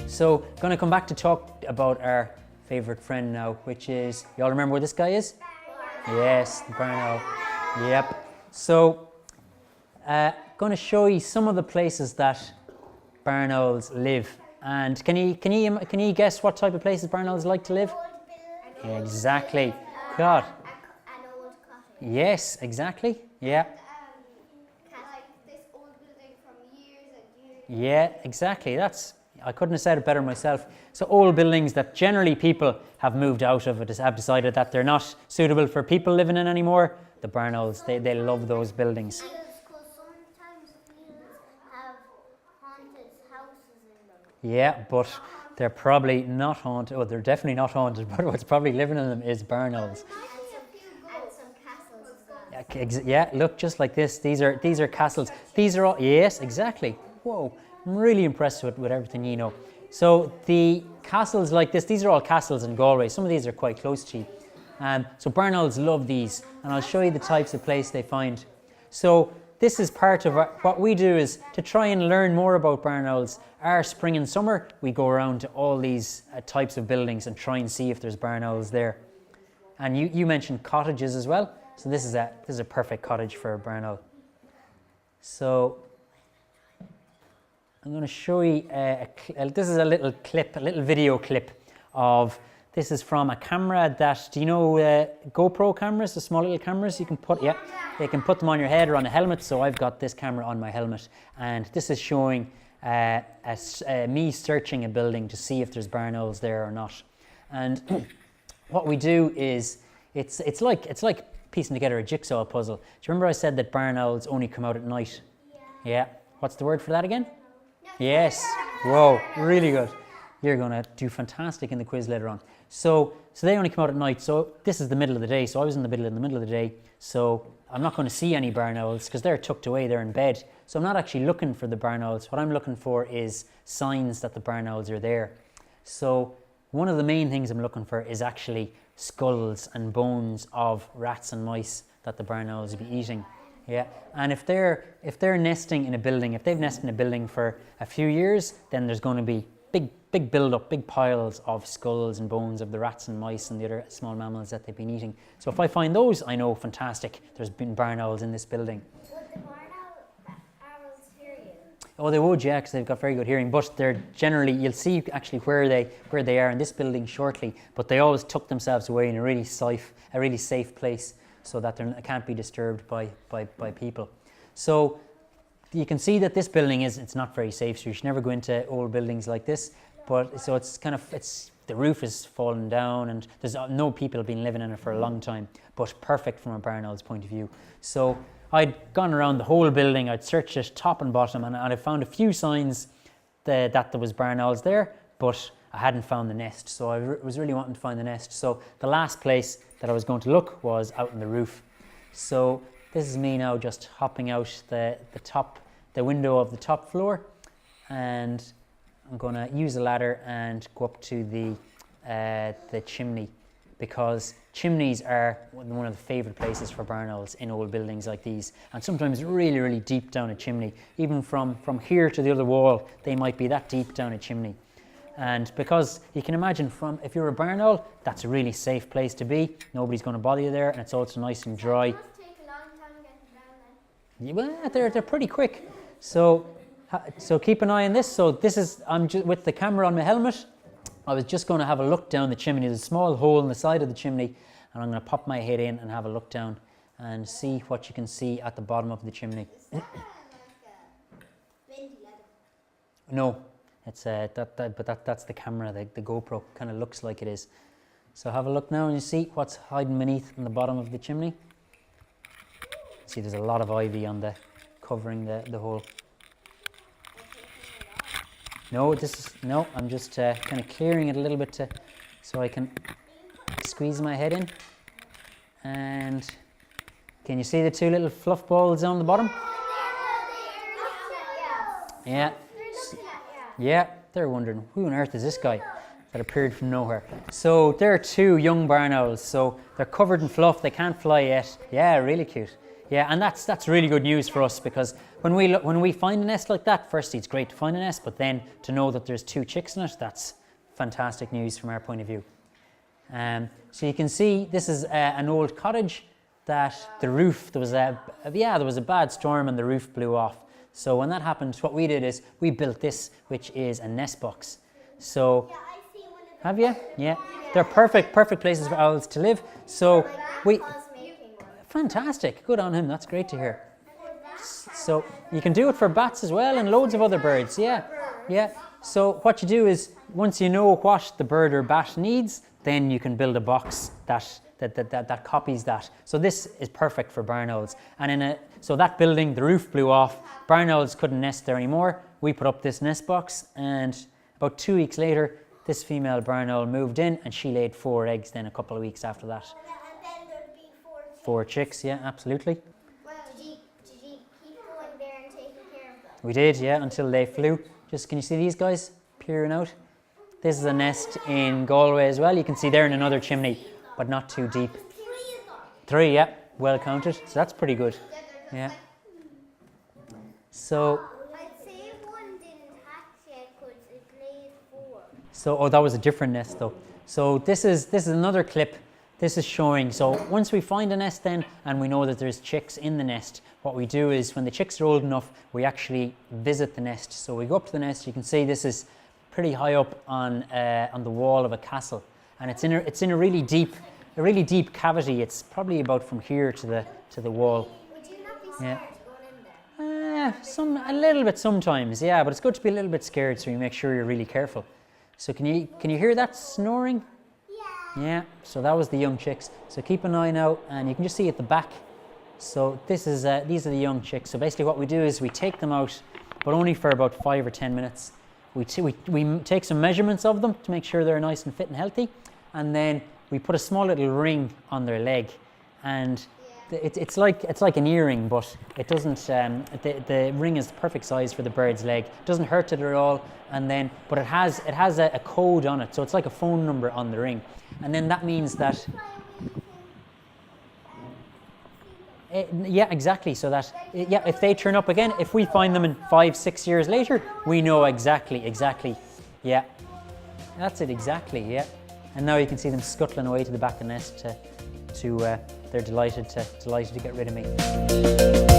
So, going to come back to talk about our favourite friend now, which is, you all remember where this guy is? Yes, the barn owl. Yep. So, going to show you some of the places that barn owls live. And can you guess what type of places barn owls like to live? Yeah, exactly. God. An old cottage. Yes, exactly. Yeah. Like this old building from years and years. Yeah, exactly. I couldn't have said it better myself. So old buildings that generally people have moved out of, have decided that they're not suitable for people living in anymore. The barn owls, they love those buildings. Because sometimes fields have haunted houses in them. Yeah, but they're probably not haunted. Oh, they're definitely not haunted, but what's probably living in them is barn owls. And some castles as well. Yeah, look, just like this. These are castles. These are all, yes, exactly. Whoa, I'm really impressed with everything you know. So the castles like this, these are all castles in Galway. Some of these are quite close to you. So barn owls love these, and I'll show you the types of place they find. So this is part of what we do is to try and learn more about barn owls. Our spring and summer, we go around to all these types of buildings and try and see if there's barn owls there. And you mentioned cottages as well. So this is a perfect cottage for a barn owl. So I'm going to show you this is a little video clip of, this is from a camera that, do you know GoPro cameras, the small little cameras you can put, yeah, they can put them on your head or on a helmet. So I've got this camera on my helmet, and this is showing me searching a building to see if there's barn owls there or not. And what we do is, it's like piecing together a jigsaw puzzle. Do you remember I said that barn owls only come out at night? Yeah. What's the word for that again? Yes. Whoa, really good. You're going to do fantastic in the quiz later on. So they only come out at night. So this is the middle of the day. So I was in the middle of the day. So I'm not going to see any barn owls because they're tucked away, they're in bed. So I'm not actually looking for the barn owls. What I'm looking for is signs that the barn owls are there. So one of the main things I'm looking for is actually skulls and bones of rats and mice that the barn owls will be eating. Yeah, and if they're nesting in a building, if they've nested in a building for a few years, then there's going to be big build-up, big piles of skulls and bones of the rats and mice and the other small mammals that they've been eating. So if I find those, I know, fantastic, there's been barn owls in this building. Would the barn owls hear you? Oh, they would, yeah, because they've got very good hearing. But they're generally, you'll see actually where they are in this building shortly. But they always tuck themselves away in a really safe place, so that they can't be disturbed by people. So you can see that this building it's not very safe, so you should never go into old buildings like this. But so the roof is fallen down and there's no people been living in it for a long time, but perfect from a barn owl's point of view. So I'd gone around the whole building, I'd searched it top and bottom, and I found a few signs that there was barn owls there, but I hadn't found the nest. So I was really wanting to find the nest. So the last place that I was going to look was out on the roof. So this is me now just hopping out the window of the top floor, and I'm going to use a ladder and go up to the chimney, because chimneys are one of the favourite places for barn owls in old buildings like these, and sometimes really deep down a chimney. Even from here to the other wall, they might be that deep down a chimney. And because you can imagine, if you're a barn owl, that's a really safe place to be. Nobody's going to bother you there, and it's also nice and dry. It must take a long time getting down then. Well, they're pretty quick. So keep an eye on this. So I'm just with the camera on my helmet. I was just going to have a look down the chimney. There's a small hole in the side of the chimney, and I'm going to pop my head in and have a look down and see what you can see at the bottom of the chimney. Is that like a bendy ladder? No. It's that's the camera, the GoPro kind of looks like it is. So have a look now and you see what's hiding beneath in the bottom of the chimney. See, there's a lot of ivy covering the hole. No, I'm just kind of clearing it a little bit so I can squeeze my head in. And can you see the two little fluff balls down the bottom? Yeah. Yeah, they're wondering, who on earth is this guy that appeared from nowhere? So they're two young barn owls. So they're covered in fluff. They can't fly yet. Yeah, really cute. Yeah, and that's really good news for us, because when we find a nest like that, firstly it's great to find a nest, but then to know that there's 2 chicks in it, that's fantastic news from our point of view. So you can see this is an old cottage that the roof, there was a bad storm and the roof blew off. So when that happened, what we did is we built this, which is a nest box. So, Yeah, I see one of them. have you? Yeah, they're perfect places for owls to live. So we, fantastic, good on him, that's great to hear. So you can do it for bats as well and loads of other birds, yeah. So what you do is, once you know what the bird or bat needs, then you can build a box that copies that. So this is perfect for barn owls. And so that building, the roof blew off, barn owls couldn't nest there anymore. We put up this nest box, and about 2 weeks later, this female barn owl moved in and she laid 4 eggs then a couple of weeks after that. And then there'd be 4 chicks. 4 chicks, yeah, absolutely. Well, did you keep going there and taking care of them? We did, yeah, until they flew. Just, can you see these guys peering out? This is a nest in Galway as well. You can see they're in another chimney, but not too deep. 3 of them. 3, yeah, well counted. So that's pretty good. Yeah. So, I'd say one didn't hatch yet because it laid 4. oh, that was a different nest though. So this is another clip. This is showing, so once we find a nest then, and we know that there's chicks in the nest, what we do is, when the chicks are old enough, we actually visit the nest. So we go up to the nest. You can see this is pretty high up on the wall of a castle, and it's in a really deep cavity. It's probably about from here to the wall. Would you not be scared going in there? A little bit sometimes, yeah, but it's good to be a little bit scared, so you make sure you're really careful. So can you hear that snoring? Yeah. Yeah, so that was the young chicks. So keep an eye now, and you can just see at the back. So these are the young chicks. So basically what we do is we take them out, but only for about 5 or 10 minutes. We take some measurements of them to make sure they're nice and fit and healthy, and then we put a small little ring on their leg, and it's like an earring, but it doesn't. The ring is the perfect size for the bird's leg. It doesn't hurt it at all, but it has a code on it, so it's like a phone number on the ring, and then that means that. Yeah, exactly. So that if they turn up again, if we find them in 5-6 years later, we know exactly. Yeah, that's it exactly. Yeah, and now you can see them scuttling away to the back of the nest. They're delighted to get rid of me.